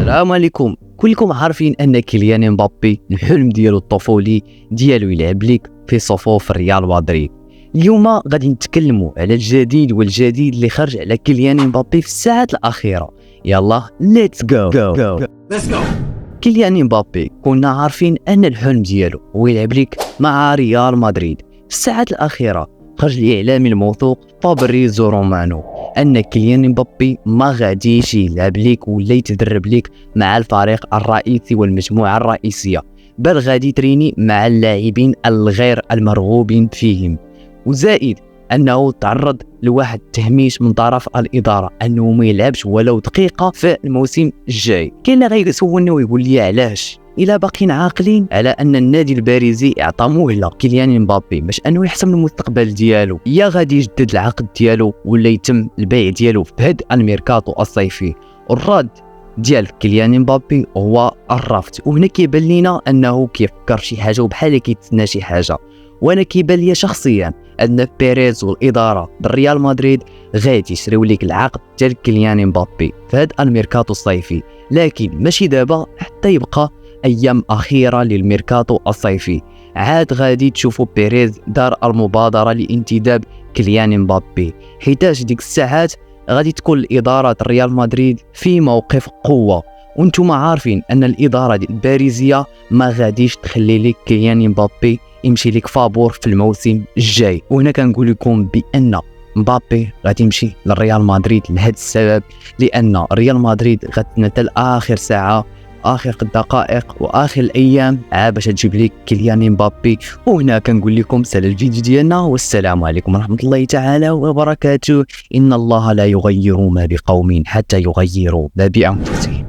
السلام عليكم. كلكم عارفين ان كيليان مبابي الحلم ديالو الطفولي ديالو يلعب ليك في صفوف ريال مدريد. اليوم غادي نتكلموا على الجديد والجديد اللي خرج على كيليان مبابي في الساعات الاخيره. يلا ليتس جو. كيليان مبابي كنا عارفين ان الحلم ديالو هو يلعب ليك مع ريال مدريد. في الساعات الاخيره خرج الاعلامي الموثوق فابريزو رومانو ان كيليان مبابي ما غاديش يلعب ليك ولا يتدرب ليك مع الفريق الرئيسي والمجموعه الرئيسيه، بل غادي يتريني مع اللاعبين الغير المرغوبين فيهم. وزائد انه تعرض لواحد التهميش من طرف الاداره انه ما يلعبش ولو دقيقه في الموسم الجاي. كاين اللي غيسولني ويقول لي علاش إلا باقيين عاقلين على أن النادي الباريزي اعطى مهلة كيليان مبابي باش أنه يحسم المستقبل ديالو، يا غادي يجدد العقد ديالو ولا يتم البيع ديالو في بدء الميركاتو الصيفي. والرد ديال كيليان مبابي هو الرفض، وهنا كيبان لينا أنه كيفكر شي حاجة وبحال كيتسنى شي حاجة. وانا كيبان لي شخصيا ان بيريز والاداره بالريال مدريد غادي يشريو ليك العقد ديال كيليان مبابي في هذا الميركاتو الصيفي، لكن ماشي دابا، حتى يبقى ايام اخيره للميركاتو الصيفي. عاد غادي تشوفوا بيريز دار المبادره لانتداب كيليان مبابي، حيتاش ديك الساعات غادي تكون الاداره الريال مدريد في موقف قوه، وانتم عارفين ان الاداره الباريزيه ما غاديش تخلي لك كيليان مبابي يمشي لك فابور في الموسم الجاي. وهنا كنقول لكم بان مبابي غادي يمشي للريال مدريد لهذا السبب، لان ريال مدريد غتنتل اخر ساعه، اخر الدقائق واخر الايام باش تجيب لك كيليان مبابي. وهنا كنقول لكم سال الفيديو ديالنا، والسلام عليكم ورحمه الله تعالى وبركاته. ان الله لا يغير ما بقوم حتى يغيروا ما بانفسهم.